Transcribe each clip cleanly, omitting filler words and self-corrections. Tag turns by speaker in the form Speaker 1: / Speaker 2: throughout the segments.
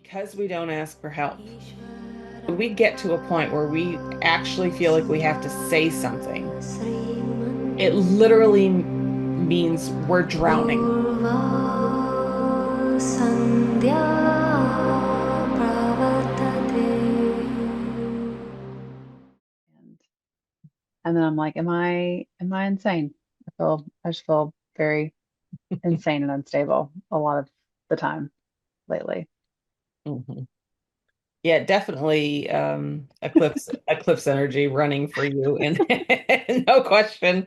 Speaker 1: because we don't ask for help, when we get to a point where we actually feel like we have to say something, it literally means we're drowning.
Speaker 2: And and then I'm like, am I insane? I just feel very insane and unstable a lot of the time lately.
Speaker 1: Mhm. Yeah, definitely eclipse energy running for you and no question.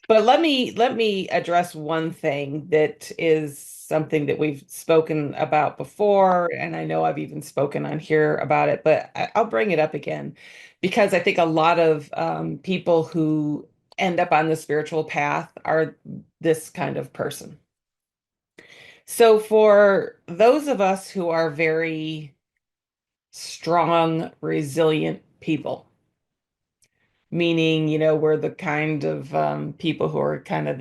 Speaker 1: But let me address one thing that is something that we've spoken about before, and I know I've even spoken on here about it, but I'll bring it up again because I think a lot of people who end up on the spiritual path are this kind of person. So for those of us who are very strong, resilient people, meaning, we're the kind of people who are kind of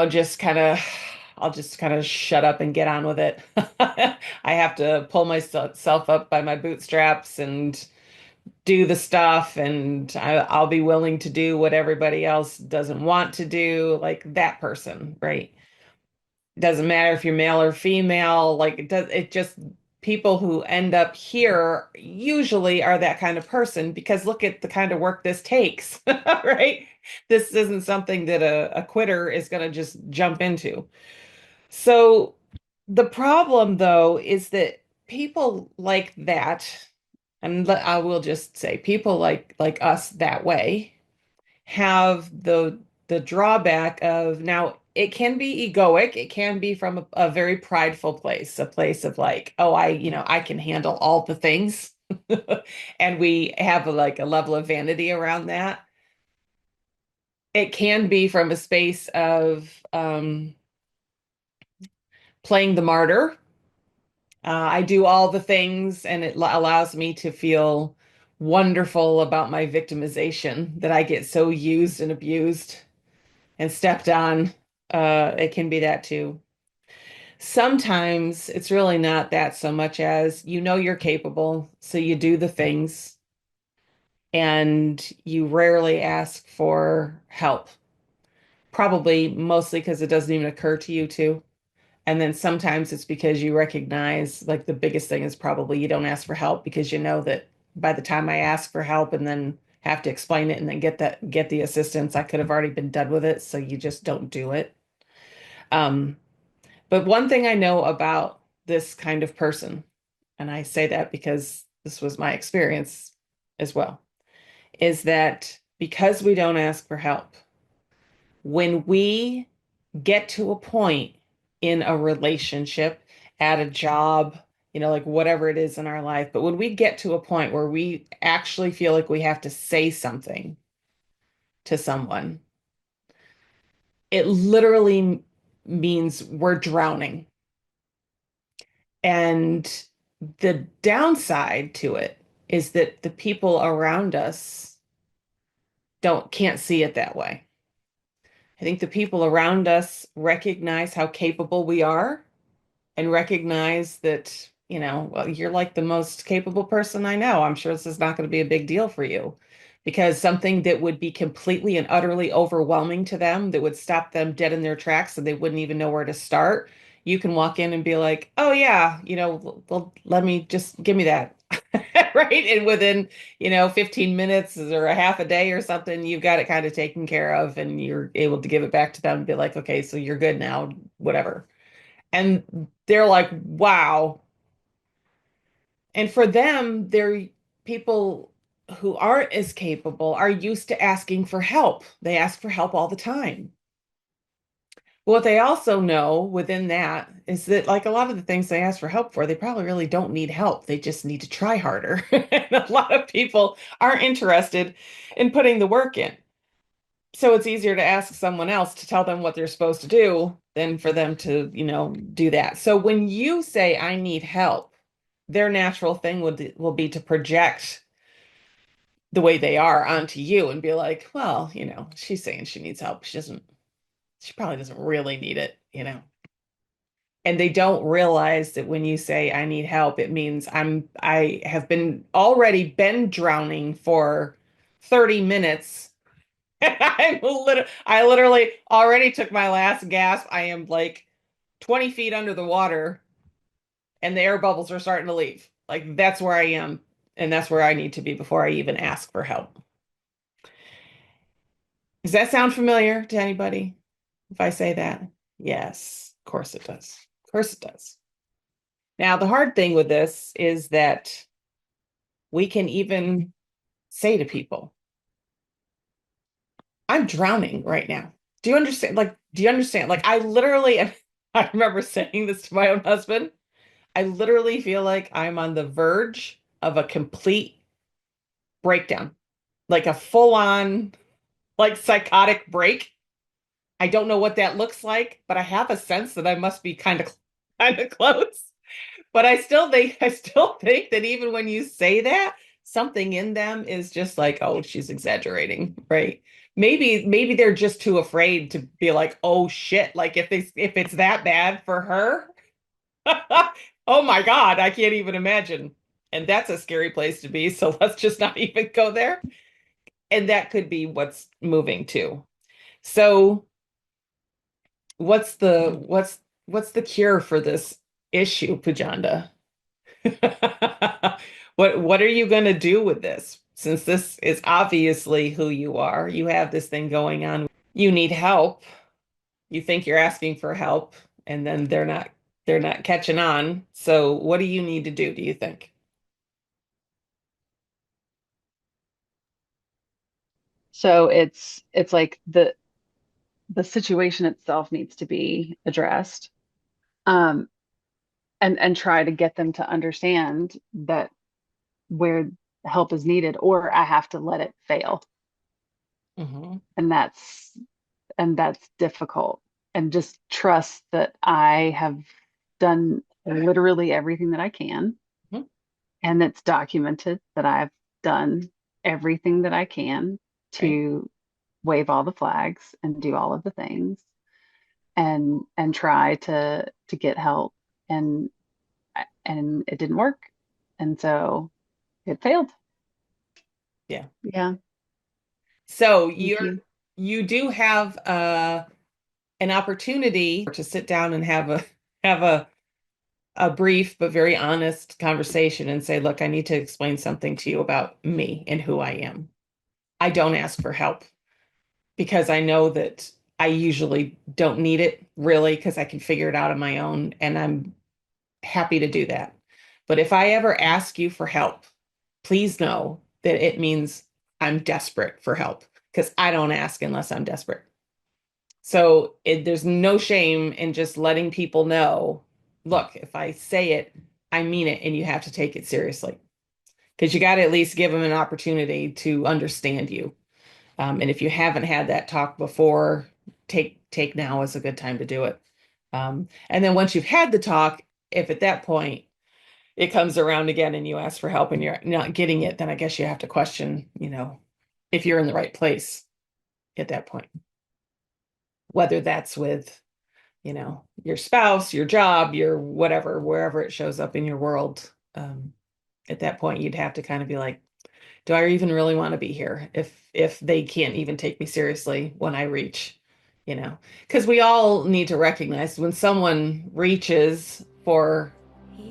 Speaker 1: just I'll just kind of shut up and get on with it. I have to pull myself up by my bootstraps and do the stuff, and I'll be willing to do what everybody else doesn't want to do, like that person, right? Doesn't matter if you're male or female, like it just people who end up here usually are that kind of person because look at the kind of work this takes, right? This isn't something that a quitter is going to just jump into. So the problem though is that people like that, and I will just say people like us that way have the drawback of now it can be egoic, it can be from a very prideful place, a place of like, oh, I can handle all the things. And we have like a level of vanity around that. It can be from a space of playing the martyr. I do all the things, and it allows me to feel wonderful about my victimization that I get so used and abused and stepped on. It can be that too. Sometimes it's really not that so much as you're capable, so you do the things and you rarely ask for help. Probably mostly because it doesn't even occur to you to. And then sometimes it's because you recognize, like the biggest thing is probably you don't ask for help because you know that by the time I ask for help and then have to explain it and then get the assistance, I could have already been done with it. So you just don't do it. Um, but one thing I know about this kind of person, and I say that because this was my experience as well, is that because we don't ask for help, when we get to a point in a relationship, at a job, like whatever it is in our life, but when we get to a point where we actually feel like we have to say something to someone, it literally means we're drowning. And the downside to it is that the people around us can't see it that way. I think the people around us recognize how capable we are and recognize that, well, you're like the most capable person I know. I'm sure this is not going to be a big deal for you because something that would be completely and utterly overwhelming to them, that would stop them dead in their tracks and they wouldn't even know where to start. You can walk in and be like, oh, yeah, well, let me just give me that. Right. And within, 15 minutes or a half a day or something, you've got it kind of taken care of and you're able to give it back to them and be like, okay, so you're good now, whatever. And they're like, wow. And for them, they're people who aren't as capable are used to asking for help. They ask for help all the time. What they also know within that is that, like a lot of the things they ask for help for, they probably really don't need help. They just need to try harder. And a lot of people aren't interested in putting the work in. So it's easier to ask someone else to tell them what they're supposed to do than for them to, do that. So when you say, I need help, their natural thing will be to project the way they are onto you and be like, well, she's saying she needs help. She probably doesn't really need it. And they don't realize that when you say I need help, it means I have been already been drowning for 30 minutes. I literally already took my last gasp. I am like 20 feet under the water and the air bubbles are starting to leave. Like that's where I am, and that's where I need to be before I even ask for help. Does that sound familiar to anybody if I say that? Yes, of course it does. Of course it does. Now, the hard thing with this is that we can even say to people, I'm drowning right now. Do you understand? Like, do you understand? Like, I literally, I remember saying this to my own husband. I literally feel like I'm on the verge of a complete breakdown, like a full on, like psychotic break. I don't know what that looks like, but I have a sense that I must be kind of close. But I still think that even when you say that, something in them is just like, oh, she's exaggerating, right? Maybe they're just too afraid to be like, oh shit, like if it's that bad for her, oh my God, I can't even imagine. And that's a scary place to be. So let's just not even go there. And that could be what's moving too. So what's the cure for this issue, Pujanda? What are you going to do with this? Since this is obviously who you are, you have this thing going on. You need help. You think you're asking for help, and then they're not catching on. So what do you need to do you think?
Speaker 2: So it's like the situation itself needs to be addressed. Um, and try to get them to understand that where help is needed, or I have to let it fail.
Speaker 1: Hmm.
Speaker 2: And that's difficult. And just trust that I have done literally everything that I can, and it's documented that I've done everything that I can
Speaker 1: Right?
Speaker 2: to wave all the flags and do all of the things and try to get help, and and it didn't work, and so it failed.
Speaker 1: Yeah.
Speaker 2: Yeah,
Speaker 1: So
Speaker 2: thank you.
Speaker 1: you do have an opportunity to sit down and have a brief but very honest conversation and say, look, I need to explain something to you about me and who I am. I don't ask for help because I know that I usually don't need it really because I can figure it out on my own and I'm happy to do that. But if I ever ask you for help, please know that it means I'm desperate for help because I don't ask unless I'm desperate. So there's no shame in just letting people know, look, if I say it, I mean it, and you have to take it seriously because you got to at least give them an opportunity to understand you. And if you haven't had that talk before, take now is a good time to do it. And then once you've had the talk, if at that point it comes around again and you ask for help and you're not getting it, then I guess you have to question, if you're in the right place at that point, whether that's with your spouse, your job, your whatever, wherever it shows up in your world. At that point, you'd have to kind of be like, do I even really want to be here if they can't even take me seriously when I reach, because we all need to recognize when someone reaches for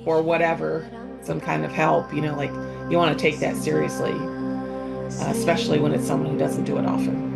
Speaker 1: whatever, some kind of help, like you want to take that seriously, especially when it's someone who doesn't do it often.